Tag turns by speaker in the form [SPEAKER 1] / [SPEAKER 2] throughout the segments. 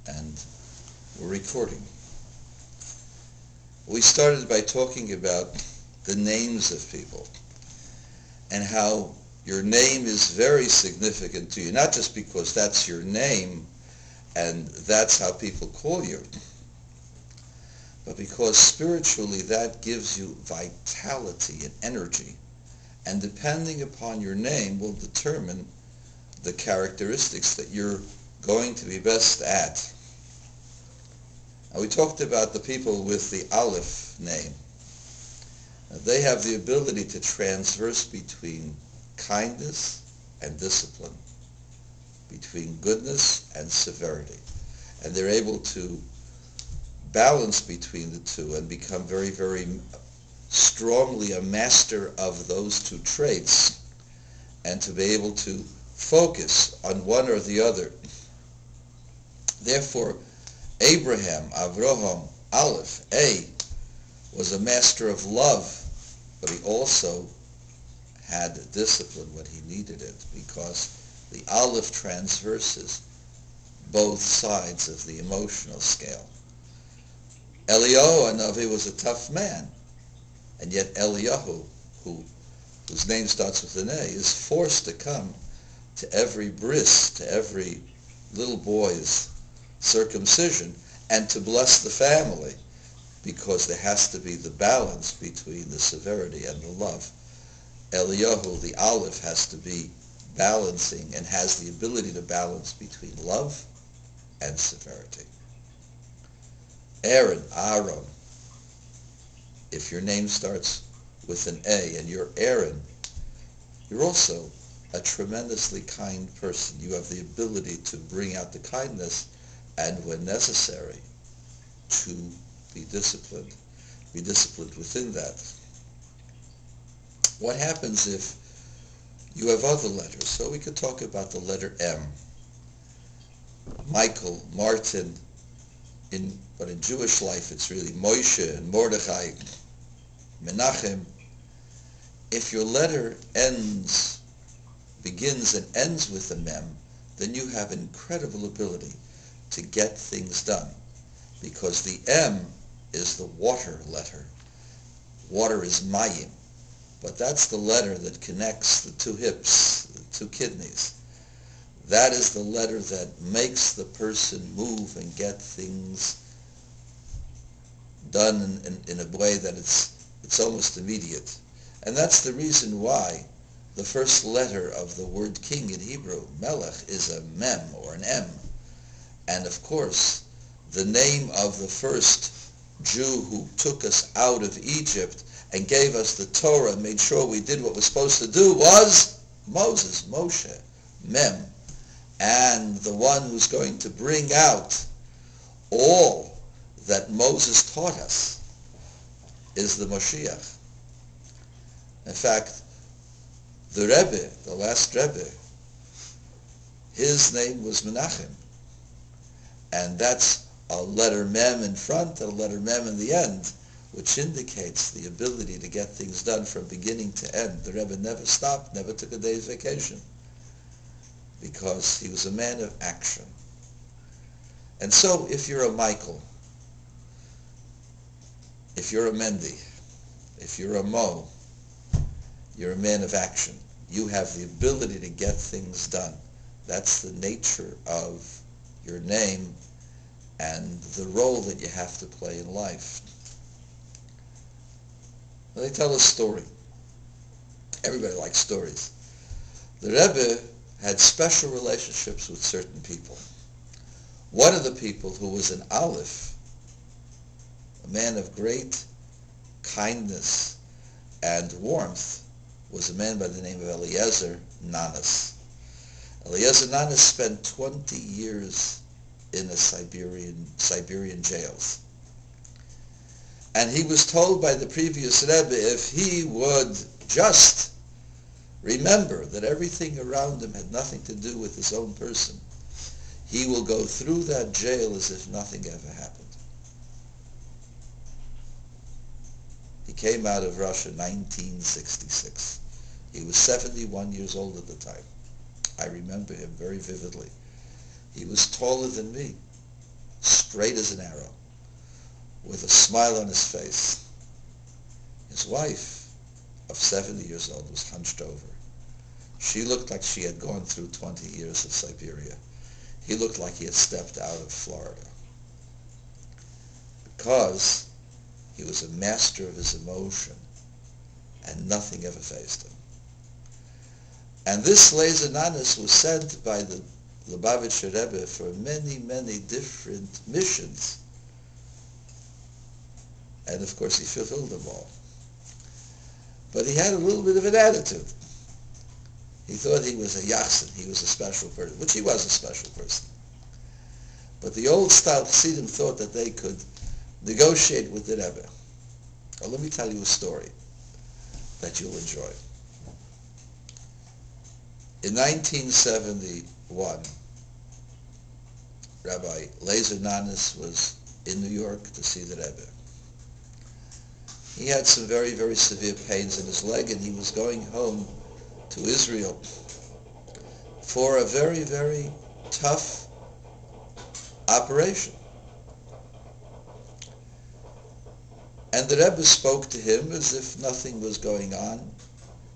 [SPEAKER 1] and we're recording. We started by talking about the names of people and how your name is very significant to you, not just because that's your name and that's how people call you, but because spiritually that gives you vitality and energy. And depending upon your name will determine the characteristics that you're going to be best at. And we talked about the people with the Aleph name. They have the ability to transverse between kindness and discipline, between goodness and severity. And they're able to balance between the two and become very, very strongly a master of those two traits, and to be able to focus on one or the other. Therefore, Abraham, Avraham, Aleph, A, was a master of love, but he also had discipline when he needed it, because the Aleph transverses both sides of the emotional scale. Eliyahu Hanavi was a tough man, and yet Eliyahu, whose name starts with an A, is forced to come to every bris, to every little boy's circumcision, and to bless the family, because there has to be the balance between the severity and the love. Eliyahu, the Aleph, has to be balancing and has the ability to balance between love and severity. Aaron, if your name starts with an A and you're Aaron, you're also a tremendously kind person. You have the ability to bring out the kindness and, when necessary, to be disciplined within that. What happens if you have other letters? So we could talk about the letter M. Michael, Martin, but in Jewish life it's really Moshe and Mordechai, Menachem. If your letter begins and ends with a mem, then you have incredible ability to get things done, because the M is the water letter. Water is mayim, but that's the letter that connects the two hips, the two kidneys. That is the letter that makes the person move and get things done in a way that it's almost immediate. And that's the reason why the first letter of the word king in Hebrew, melech, is a mem or an M. And of course, the name of the first Jew who took us out of Egypt and gave us the Torah and made sure we did what we're supposed to do was Moses, Moshe, Mem. And the one who's going to bring out all that Moses taught us is the moshiach. In fact, the Rebbe, the last Rebbe, his name was Menachem. And that's a letter mem in front and a letter mem in the end, which indicates the ability to get things done from beginning to end. The Rebbe never stopped, never took a day's vacation, because he was a man of action. And so if you're a Michael, if you're a Mendy, if you're a Mo, you're a man of action. You have the ability to get things done. That's the nature of your name and the role that you have to play in life. Well, they tell a story. Everybody likes stories. The Rebbe had special relationships with certain people. One of the people who was an Aleph, a man of great kindness and warmth, was a man by the name of Eliezer Nanas. Eliezer Nanas spent 20 years in the Siberian jails. And he was told by the previous Rebbe if he would just remember that everything around him had nothing to do with his own person, he will go through that jail as if nothing ever happened. He came out of Russia in 1966. He was 71 years old at the time. I remember him very vividly. He was taller than me. straight as an arrow, with a smile on his face. His wife, of 70 years old, was hunched over. She looked like she had gone through 20 years of Siberia. He looked like he had stepped out of Florida. Because he was a master of his emotion, and nothing ever faced him. And this Lezenanis was sent by the Lubavitcher Rebbe for many, many different missions. And of course he fulfilled them all. But he had a little bit of an attitude. He thought he was a yachsin, he was a special person, which he was a special person. But the old style Chassidim thought that they could negotiate with the Rebbe. Well, let me tell you a story that you'll enjoy. In 1971, Rabbi Lezenanis was in New York to see the Rebbe. He had some very, very severe pains in his leg, and he was going home to Israel for a very, very tough operation. And the Rebbe spoke to him as if nothing was going on,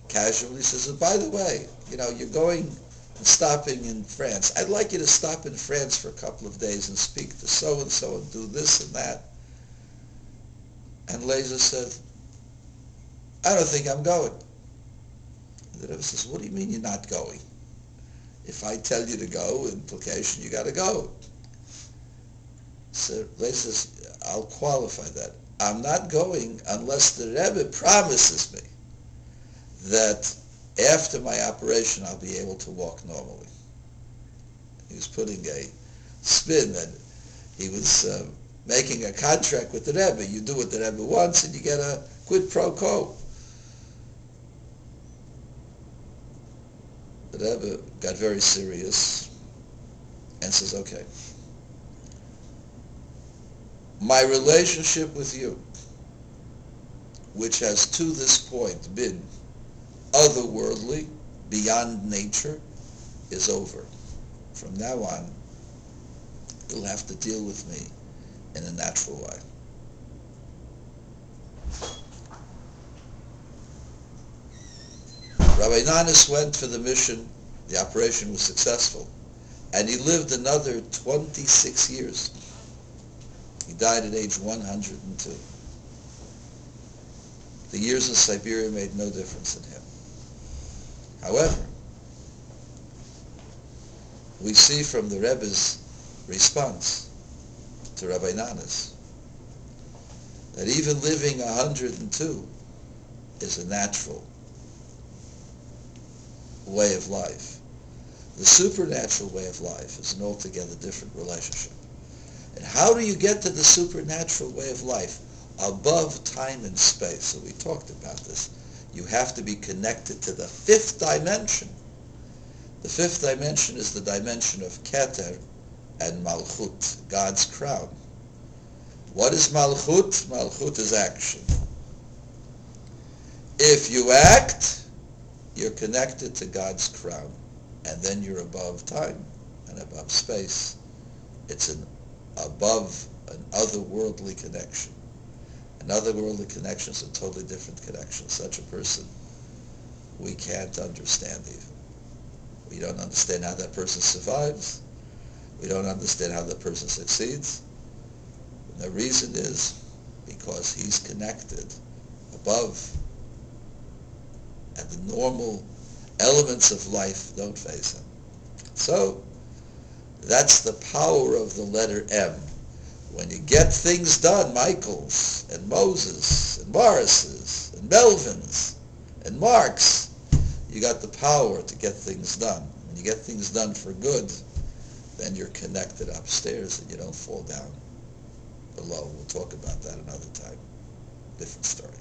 [SPEAKER 1] casually. He says, by the way, you're going and stopping in France. I'd like you to stop in France for a couple of days and speak to so-and-so and do this and that. And Lezer said, I don't think I'm going. And the Rebbe says, what do you mean you're not going? If I tell you to go, implication, you got to go. So Lezer says, I'll qualify that. I'm not going unless the Rebbe promises me that after my operation I'll be able to walk normally. He was putting a spin that he was making a contract with the Rebbe. You do what the Rebbe wants and you get a quid pro quo. The Rebbe got very serious and says, okay, my relationship with you, which has to this point been otherworldly, beyond nature, is over. From now on, you'll have to deal with me in a natural way. Rabbi Nanis went for the mission. The operation was successful, and he lived another 26 years. He died at age 102. The years in Siberia made no difference in him. However, we see from the Rebbe's response to Rabbi Nanis that even living 102 is a natural way of life. The supernatural way of life is an altogether different relationship. And how do you get to the supernatural way of life? Above time and space. So we talked about this. You have to be connected to the fifth dimension. The fifth dimension is the dimension of Keter and Malchut, God's crown. What is Malchut? Malchut is action. If you act, you're connected to God's crown, and then you're above time and above space. It's an otherworldly connection. An otherworldly connection is a totally different connection. Such a person we can't understand even. We don't understand how that person survives. We don't understand how that person succeeds. And the reason is because he's connected above, and the normal elements of life don't face him. So, that's the power of the letter M. When you get things done, Michaels and Moses and Morrises and Melvins and Marks, you got the power to get things done. When you get things done for good, then you're connected upstairs and you don't fall down below. We'll talk about that another time. Different story.